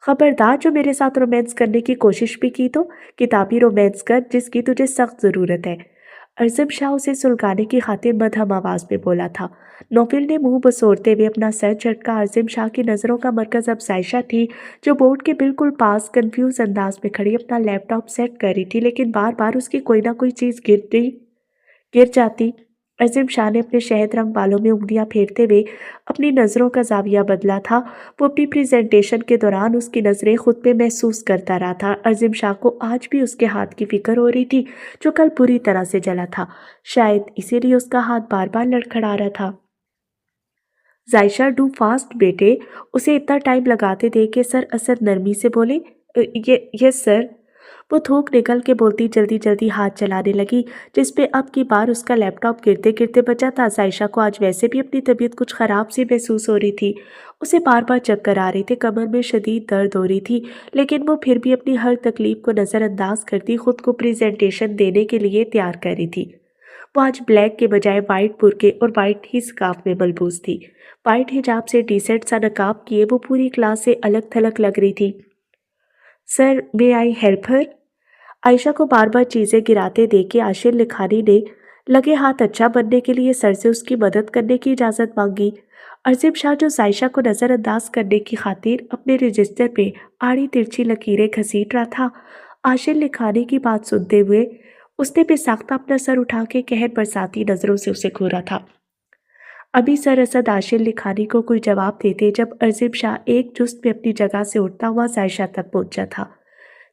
A: खबरदार जो मेरे साथ रोमांस करने की कोशिश भी की तो किताबी रोमांस कर, जिसकी तुझे सख्त ज़रूरत है। अज़ीम शाह उसे सुलगाने की खातिर मध्यम आवाज़ में बोला था। नौफिल ने मुंह बसोरते हुए अपना सर झटका। अज़ीम शाह की नज़रों का मरकज़ अब साइशा थी, जो बोर्ड के बिल्कुल पास कंफ्यूज अंदाज में खड़ी अपना लैपटॉप सेट कर रही थी, लेकिन बार बार उसकी कोई ना कोई चीज़ गिर जाती। अज़ीम शाह ने अपने शहद रंग बालों में उंगलियां फेरते हुए अपनी नज़रों का जाविया बदला था। वो अपनी प्रेजेंटेशन के दौरान उसकी नज़रें खुद पे महसूस करता रहा था। अज़ीम शाह को आज भी उसके हाथ की फिक्र हो रही थी, जो कल पूरी तरह से जला था। शायद इसीलिए उसका हाथ बार बार लड़खड़ा रहा था। जायशा, डू फास्ट बेटे। उसे इतना टाइम लगाते देख के सर असद नरमी से बोले, यस सर। वो थूक निकल के बोलती जल्दी जल्दी हाथ चलाने लगी, जिसपे अब की बार उसका लैपटॉप गिरते गिरते बचा था। साइशा को आज वैसे भी अपनी तबीयत कुछ ख़राब सी महसूस हो रही थी। उसे बार बार चक्कर आ रहे थे, कमर में शदीद दर्द हो रही थी, लेकिन वो फिर भी अपनी हर तकलीफ को नज़रअंदाज करती खुद को प्रेजेंटेशन देने के लिए तैयार कर रही थी। वो आज ब्लैक के बजाय वाइट बुर्के और वाइट ही स्कार्फ में मलबूस थी। वाइट हिजाब से डिसेंट सा नकाब किए वो पूरी क्लास से अलग थलग लग रही थी। Sir, may I help her? Ayesha को बार बार चीज़ें गिराते देख के आशिर लिखानी ने लगे हाथ अच्छा बनने के लिए सर से उसकी मदद करने की इजाज़त मांगी। अज़ीम शाह, जो साइशा को नज़रअंदाज करने की खातिर अपने रजिस्टर पे आड़ी तिरछी लकीरें घसीट रहा था, आशिर लिखानी की बात सुनते हुए उसने बेसाख्ता अपना सर उठा के कहर बरसाती नजरों से उसे घूरा था। अभी सर असद आशिल लिखानी को कोई जवाब देते जब अरजिब शाह एक जुस्त में अपनी जगह से उठता हुआ जायशा तक पहुंचा था।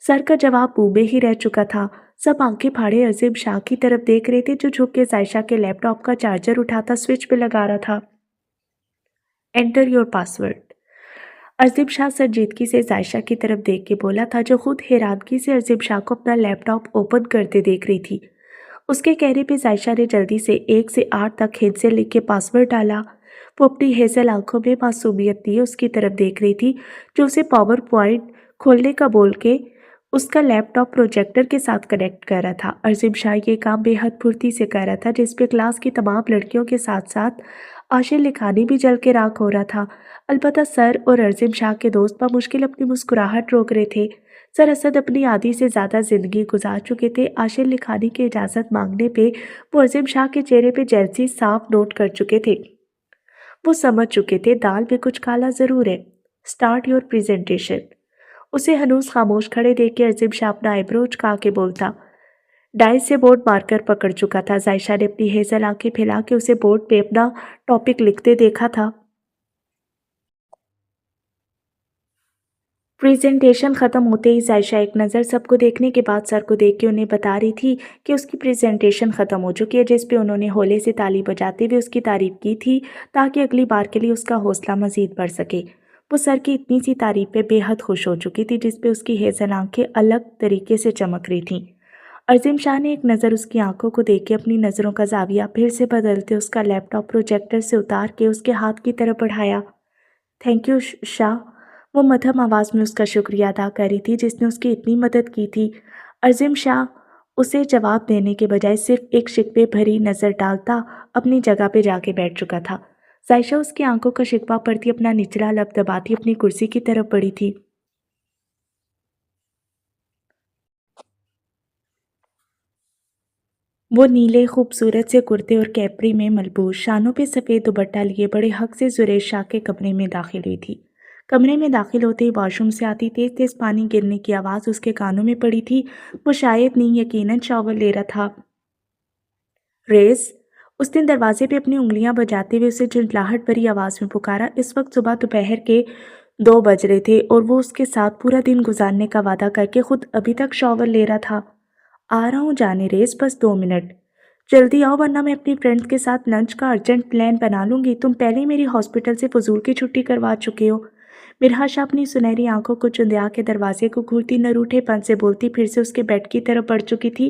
A: सर का जवाब मुंह में ही रह चुका था। सब आंखें फाड़े अरजिब शाह की तरफ देख रहे थे, जो झुक के जायशा के लैपटॉप का चार्जर उठाता स्विच पे लगा रहा था। एंटर योर पासवर्ड, अरजिब शाह संजीदगी से जायशा की तरफ देख के बोला था, जो खुद हैरानगी से अरजिब शाह को अपना लैपटॉप ओपन करते देख रही थी। उसके कहने पे जायशा ने जल्दी से 1 से 8 तक हिंद से लिख के पासवर्ड डाला। वो अपनी हेजल आंखों में मासूमियत लिए उसकी तरफ देख रही थी, जो उसे पावर पॉइंट खोलने का बोल के उसका लैपटॉप प्रोजेक्टर के साथ कनेक्ट कर रहा था। अरजिब शाह ये काम बेहद फुर्ती से कर रहा था, जिसपे क्लास की तमाम लड़कियों के साथ साथ आशिल लिखानी भी जल के राख हो रहा था। अलबत्ता सर और अरजिब शाह के दोस्त बामुश्किल अपनी मुस्कुराहट रोक रहे थे। सर असद अपनी आधी से ज़्यादा ज़िंदगी गुजार चुके थे। आशिल लिखानी की इजाज़त मांगने पे वो अरजिब शाह के चेहरे पे जैसी साफ नोट कर चुके थे। वो समझ चुके थे दाल में कुछ काला ज़रूर है। स्टार्ट योर प्रेजेंटेशन, उसे हनूस खामोश खड़े देख के अरजिब शाह अपना आईब्रो उचका के बोलता। डाइस से बोर्ड मार्कर पकड़ चुका था। जायशा ने अपनी हेजल आंखें फैला के उसे बोर्ड पे अपना टॉपिक लिखते देखा था। प्रेजेंटेशन ख़त्म होते ही जायशा एक नज़र सबको देखने के बाद सर को देख के उन्हें बता रही थी कि उसकी प्रेजेंटेशन ख़त्म हो चुकी है, जिस पे उन्होंने होले से ताली बजाते हुए उसकी तारीफ़ की थी, ताकि अगली बार के लिए उसका हौसला मज़ीद बढ़ सके। वो सर की इतनी सी तारीफ़ पे बेहद खुश हो चुकी थी, जिस पे उसकी हेज़ल आंखें अलग तरीके से चमक रही थीं। अज़ीम शाह ने एक नज़र उसकी आंखों को देख के अपनी नज़रों का जाविया फिर से बदलते उसका लैपटॉप प्रोजेक्टर से उतार के उसके हाथ की तरफ बढ़ाया। थैंक यू शाह, वो मध्यम आवाज़ में उसका शुक्रिया अदा कर रही थी जिसने उसकी इतनी मदद की थी। अज़ीम शाह उसे जवाब देने के बजाय सिर्फ एक शिकवे भरी नज़र डालता अपनी जगह पे जाके बैठ चुका था। जायशा उसकी आंखों का शिकवा पड़ती अपना निचला लब दबाती अपनी कुर्सी की तरफ बढ़ी थी। वो नीले खूबसूरत से कुर्ते और कैपरी में मलबूस, शानों पे सफ़ेद दुपट्टा लिए बड़े हक से जुरेश शाह के कमरे में दाखिल हुई थी। कमरे में दाखिल होते ही वॉशरूम से आती तेज तेज पानी गिरने की आवाज़ उसके कानों में पड़ी थी। वो शायद नहीं यकीनन शॉवर ले रहा था। रेस, उसने दरवाजे पे अपनी उंगलियां बजाते हुए उसे झुंझलाहट भरी आवाज़ में पुकारा। इस वक्त सुबह दोपहर के 2 बज रहे थे और वो उसके साथ पूरा दिन गुजारने का वादा करके खुद अभी तक शॉवर ले रहा था। आ रहा हूँ जाने रेस, बस 2 मिनट, जल्दी आओ वरना मैं अपनी फ्रेंड्स के साथ लंच का अर्जेंट प्लान बना लूँगी। तुम पहले ही मेरी हॉस्पिटल से फजूल की छुट्टी करवा चुके हो। मिरहाशा अपनी सुनहरी आंखों को चुंधिया के दरवाजे को घूरती न रूठेपन से बोलती फिर से उसके बेड की तरफ बढ़ चुकी थी।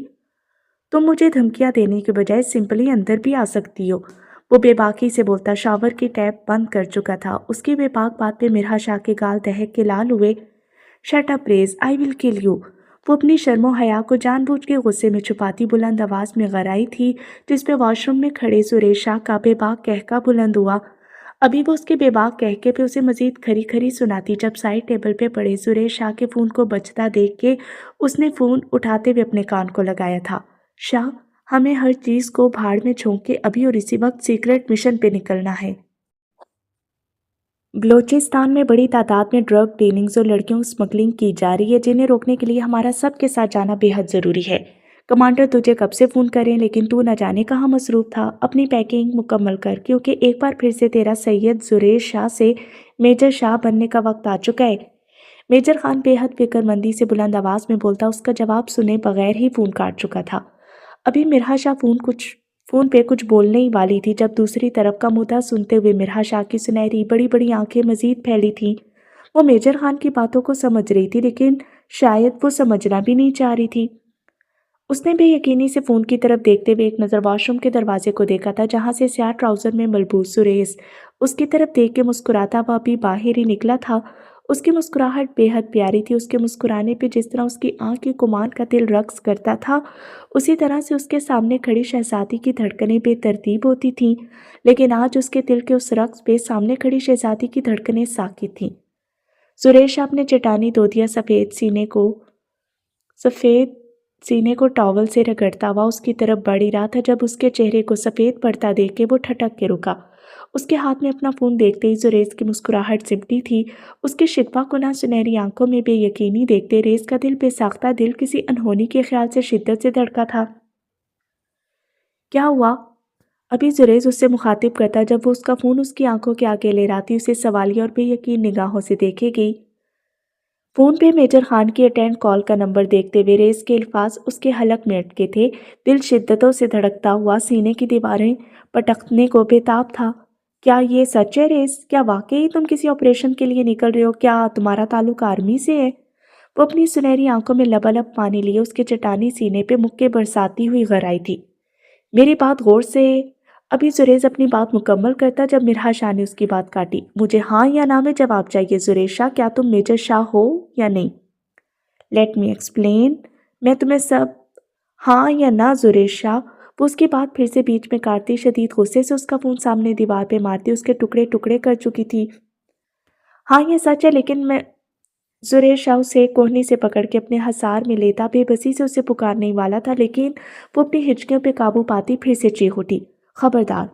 A: तुम मुझे धमकियां देने के बजाय सिंपली अंदर भी आ सकती हो, वो बेबाकी से बोलता शावर की टैप बंद कर चुका था। उसकी बेबाक बात पे मिरहाशा के गाल दहक के लाल हुए। शट अप रेज, आई विल किल यू, वो अपनी शर्मो हया को जानबूझ के गुस्से में छुपाती बुलंद आवाज में गराई थी, जिसपे वॉशरूम में खड़े सुरेश शाह का बेबाक कहका बुलंद हुआ। अभी वो उसके बेबाक कहके पे उसे मजीद खरी खरी सुनाती जब साइड टेबल पे पड़े सुरेश शाह के फ़ोन को बजता देख के उसने फ़ोन उठाते हुए अपने कान को लगाया था। शाह, हमें हर चीज़ को भाड़ में झोंक के अभी और इसी वक्त सीक्रेट मिशन पे निकलना है। बलूचिस्तान में बड़ी तादाद में ड्रग डीलिंग्स और लड़कियों स्मगलिंग की जा रही है, जिन्हें रोकने के लिए हमारा सबके साथ जाना बेहद ज़रूरी है। कमांडर तुझे कब से फ़ोन करें, लेकिन तू न जाने कहाँ मसरूफ़ था। अपनी पैकिंग मुकम्मल कर, क्योंकि एक बार फिर से तेरा सैयद जुरेश शाह से मेजर शाह बनने का वक्त आ चुका है। मेजर खान बेहद फिक्रमंदी से बुलंद आवाज़ में बोलता उसका जवाब सुने बगैर ही फ़ोन काट चुका था। अभी मिरहा शाह फ़ोन पे कुछ बोलने ही वाली थी जब दूसरी तरफ का मुद्दा सुनते हुए मिरहा शाह की सुनहरी बड़ी बड़ी आंखें मजीद फैली थीं। वो मेजर खान की बातों को समझ रही थी, लेकिन शायद वो समझना भी नहीं चाह रही थी। उसने बेयकीनी से फ़ोन की तरफ देखते हुए एक नज़र वॉशरूम के दरवाजे को देखा था, जहाँ से स्याह ट्राउज़र में मलबूस सुरेश उसकी तरफ देख के मुस्कुराता हुआ भी बाहर ही निकला था। उसकी मुस्कुराहट बेहद प्यारी थी। उसके मुस्कुराने पे जिस तरह उसकी आँख की कुमान का दिल रक्स करता था, उसी तरह से उसके सामने खड़ी शहजादी की धड़कनें बेतरतीब होती थीं, लेकिन आज उसके दिल के उस रक्स पे सामने खड़ी शहजादी की धड़कनें साकित थीं। सुरेश अपने चट्टानी धोतिया सफ़ेद सीने को टॉवल से रगड़ता हुआ उसकी तरफ बढ़ ही रहा था जब उसके चेहरे को सफ़ेद पड़ता देख के वो ठटक के रुका। उसके हाथ में अपना फ़ोन देखते ही जो रेस की मुस्कुराहट सिमटी थी, उसके शिकवा को ना सुनहरी आंखों में बेयकीनी देखते रेस का दिल बेसाख्ता दिल किसी अनहोनी के ख्याल से शिद्दत से धड़का था। کیا ہوا؟ ابھی زریز اس سے مخاطب کرتا جب وہ اس کا فون اس کی آنکھوں کے آگے لے رہا تھی اسے سوالیہ اور بے یقین نگاہوں سے دیکھے گئی۔ فون پہ میجر خان کی اٹینڈ کال کا نمبر دیکھتے ہوئے ریس کے الفاظ اس کے حلق میں اٹکے تھے۔ دل شدتوں سے دھڑکتا ہوا سینے کی دیواریں پٹکنے کو بےتاب تھا۔ کیا یہ سچ ہے ریس؟ کیا واقعی تم کسی آپریشن کے لیے نکل رہے ہو؟ کیا تمہارا تعلق آرمی سے ہے؟ وہ اپنی سنہری آنکھوں میں لبالب پانی لیے اس کے چٹانی سینے پہ مکے برساتی ہوئی غر آئی تھی۔ میری بات غور سے۔ ابھی زریز اپنی بات مکمل کرتا جب مرحا شاہ نے اس کی بات کاٹی۔ مجھے ہاں یا نہ میں جواب چاہیے زریز شاہ، کیا تم میجر شاہ ہو یا نہیں؟ لیٹ می ایکسپلین، میں تمہیں سب ہاں یا نہ زریز شاہ۔ وہ اس کی بات پھر سے بیچ میں کاٹتی شدید غصے سے اس کا فون سامنے دیوار پہ مارتی اس کے ٹکڑے ٹکڑے کر چکی تھی۔ ہاں یہ سچ ہے لیکن میں زریز شاہ اسے کوہنی سے پکڑ کے اپنے حصار میں لیتا بے بسی سے اسے پکارنے والا تھا، لیکن وہ اپنی ہچکیوں پہ قابو پاتی پھر سے چیخ اٹھی۔ خبردار،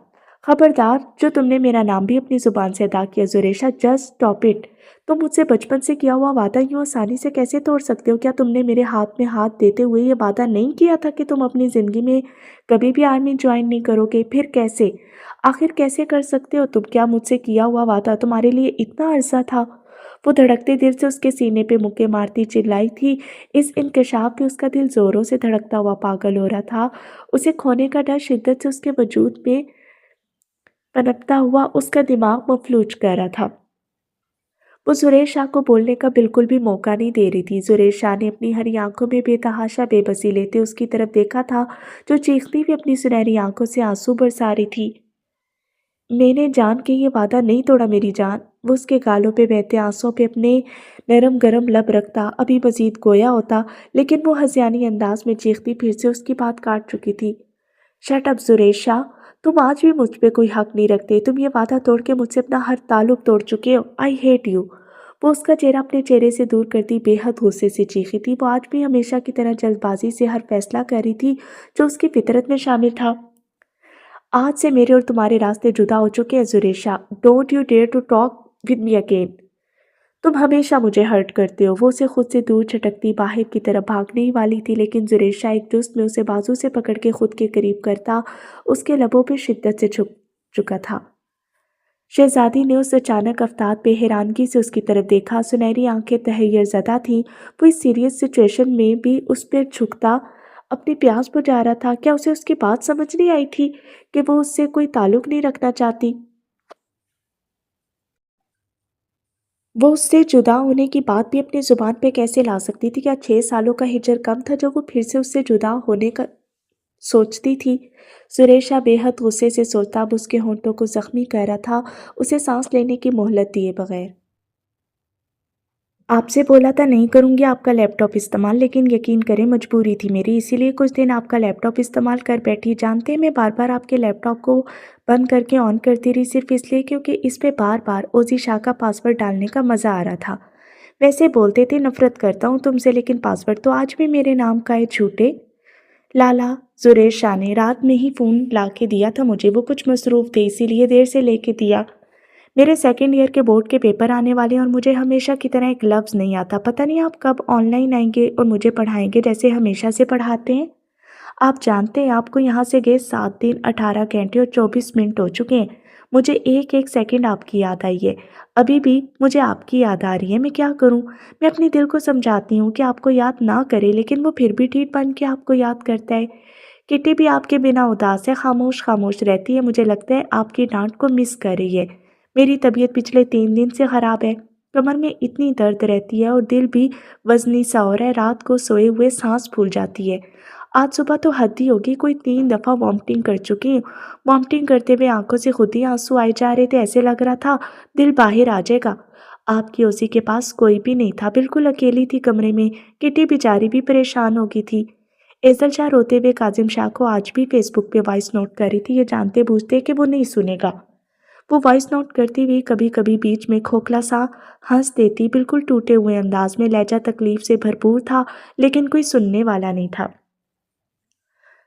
A: خبردار، جو تم نے میرا نام بھی اپنی زبان سے ادا کیا زریز شاہ، جسٹ اسٹاپ اٹ۔ تم مجھ سے بچپن سے کیا ہوا وعدہ یوں آسانی سے کیسے توڑ سکتے ہو؟ کیا تم نے میرے ہاتھ میں ہاتھ دیتے ہوئے یہ وعدہ نہیں کیا تھا کہ تم اپنی زندگی میں کبھی بھی آرمی جوائن نہیں کرو گے؟ پھر کیسے؟ آخر کیسے کر سکتے ہو تم؟ کیا مجھ سے کیا ہوا وعدہ تمہارے لیے اتنا عرضہ تھا؟ وہ دھڑکتے دل سے اس کے سینے پہ مکے مارتی چلائی تھی۔ اس انکشاف پہ اس کا دل زوروں سے دھڑکتا ہوا پاگل ہو رہا تھا۔ اسے کھونے کا ڈر شدت سے اس کے وجود میں پنپتا ہوا اس کا دماغ مفلوج کر رہا تھا۔ وہ زریز شاہ کو بولنے کا بالکل بھی موقع نہیں دے رہی تھی۔ زریز شاہ نے اپنی ہری آنکھوں میں بے تحاشا بے بسی لیتے اس کی طرف دیکھا تھا جو چیختی ہوئی اپنی سنہری آنکھوں سے آنسو برسا رہی تھی۔ میں نے جان کے یہ وعدہ نہیں توڑا میری جان۔ وہ اس کے گالوں پہ بہتے آنسوں پہ اپنے نرم گرم لب رکھتا ابھی مزید گویا ہوتا، لیکن وہ ہذیانی انداز میں چیختی پھر سے اس کی بات کاٹ چکی تھی۔ شٹ اپ زریز شاہ، تم آج بھی مجھ پہ کوئی حق نہیں رکھتے۔ تم یہ وعدہ توڑ کے مجھ سے اپنا ہر تعلق توڑ چکے ہو۔ I hate you. وہ اس کا چہرہ اپنے چہرے سے دور کرتی بے حد غصے سے چیخی تھی۔ وہ آج بھی ہمیشہ کی طرح جلد بازی سے ہر فیصلہ کر رہی تھی جو اس کی فطرت میں شامل تھا۔ آج سے میرے اور تمہارے راستے جدا ہو چکے ہیں Zareez Shah. Don't you dare to talk with me again. تم ہمیشہ مجھے ہرٹ کرتے ہو۔ وہ اسے خود سے دور چھٹکتی باہر کی طرف بھاگنے ہی والی تھی، لیکن زریز شاہ ایک جست میں اسے بازو سے پکڑ کے خود کے قریب کرتا اس کے لبوں پہ شدت سے چھپ چکا تھا۔ شہزادی نے اس اچانک افتاد پہ حیرانگی سے اس کی طرف دیکھا۔ سنہری آنکھیں تحیر زدہ تھیں۔ وہ اس سیریس سچویشن میں بھی اس پہ جھکتا اپنی پیاس بجھا رہا تھا۔ کیا اسے اس کی بات سمجھ نہیں آئی تھی کہ وہ اس سے کوئی تعلق نہیں رکھنا چاہتی؟ وہ اس سے جدا ہونے کی بات بھی اپنی زبان پہ کیسے لا سکتی تھی؟ کیا 6 سالوں کا ہجر کم تھا جو وہ پھر سے اس سے جدا ہونے کا سوچتی تھی؟ زریز شاہ بے حد غصے سے سوچتا اب اس کے ہونٹوں کو زخمی کر رہا تھا اسے سانس لینے کی مہلت دیے بغیر۔ آپ سے بولا تھا نہیں کروں گی آپ کا لیپ ٹاپ استعمال، لیکن یقین کریں مجبوری تھی میری، اسی لیے کچھ دن آپ کا لیپ ٹاپ استعمال کر بیٹھی۔ جانتے ہیں میں بار بار آپ کے لیپ ٹاپ کو بند کر کے آن کرتی رہی صرف اس لیے کیونکہ اس پہ بار بار اوزی شاہ کا پاسورڈ ڈالنے کا مزہ آ رہا تھا۔ ویسے بولتے تھے نفرت کرتا ہوں تم سے، لیکن پاسورڈ تو آج بھی میرے نام کا ہے جھوٹے۔ لالا، زریز شاہ نے رات میں ہی فون لا کے دیا تھا مجھے، وہ کچھ مصروف تھے اسی لیے دیر سے لے کے دیا۔ میرے سیکنڈ ایئر کے بورڈ کے پیپر آنے والے ہیں اور مجھے ہمیشہ کی طرح ایک لفظ نہیں آتا۔ پتہ نہیں آپ کب آن لائن آئیں گے اور مجھے پڑھائیں گے جیسے ہمیشہ سے پڑھاتے ہیں۔ آپ جانتے ہیں آپ کو یہاں سے گئے 7 دن 18 گھنٹے اور 24 منٹ ہو چکے ہیں۔ مجھے ایک ایک سیکنڈ آپ کی یاد آئی ہے۔ ابھی بھی مجھے آپ کی یاد آ رہی ہے، میں کیا کروں؟ میں اپنے دل کو سمجھاتی ہوں کہ آپ کو یاد نہ کرے، لیکن وہ پھر بھی ٹھیٹ بن کے آپ کو یاد کرتا ہے۔ کٹی بھی آپ کے بنا اداس ہے، خاموش خاموش رہتی ہے، مجھے لگتا ہے آپ کی ڈانٹ کو مس کر رہی ہے۔ میری طبیعت پچھلے 3 دن سے خراب ہے، کمر میں اتنی درد رہتی ہے اور دل بھی وزنی سا ہو رہا ہے، رات کو سوئے ہوئے سانس پھول جاتی ہے۔ آج صبح تو حد ہی ہوگی، کوئی 3 دفعہ وامٹنگ کر چکی ہوں۔ وامٹنگ کرتے ہوئے آنکھوں سے خود ہی آنسو آئے جا رہے تھے، ایسے لگ رہا تھا دل باہر آ جائے گا۔ آپ کی اوزی کے پاس کوئی بھی نہیں تھا، بالکل اکیلی تھی کمرے میں۔ کٹی بیچاری بھی پریشان ہو گئی تھی۔ ایزل شاہ روتے ہوئے کاظم شاہ کو آج بھی فیس بک پہ وائس نوٹ کر رہی تھی، یہ جانتے بوجھتے کہ وہ نہیں سنے گا۔ وہ وائس نوٹ کرتی ہوئی کبھی کبھی بیچ میں کھوکھلا سا ہنس دیتی، بالکل ٹوٹے ہوئے انداز میں، لہجہ تکلیف سے بھرپور تھا لیکن کوئی سننے والا نہیں تھا۔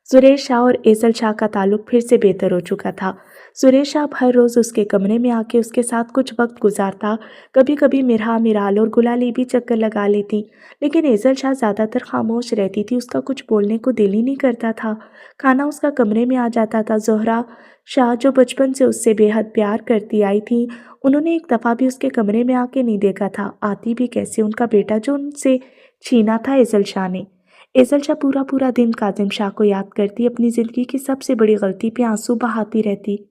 A: زریز شاہ اور ایزل شاہ کا تعلق پھر سے بہتر ہو چکا تھا۔ सुरेश साहब हर रोज़ उसके कमरे में आके उसके साथ कुछ वक्त गुजारता। कभी कभी मिरहा, मिराल और गुलाली भी चक्कर लगा लेती, लेकिन एजल शाह ज़्यादातर खामोश रहती थी। उसका कुछ बोलने को दिल ही नहीं करता था। खाना उसका कमरे में आ जाता था। जोहरा शाह, जो बचपन से उससे बेहद प्यार करती आई थी, उन्होंने एक दफ़ा भी उसके कमरे में आके नहीं देखा था। आती भी कैसे, उनका बेटा जो उनसे छीना था एजल शाह ने। एजल शाह पूरा पूरा दिन काजिम शाह को याद करती, अपनी ज़िंदगी की सबसे बड़ी गलती पे आंसू बहाती रहती।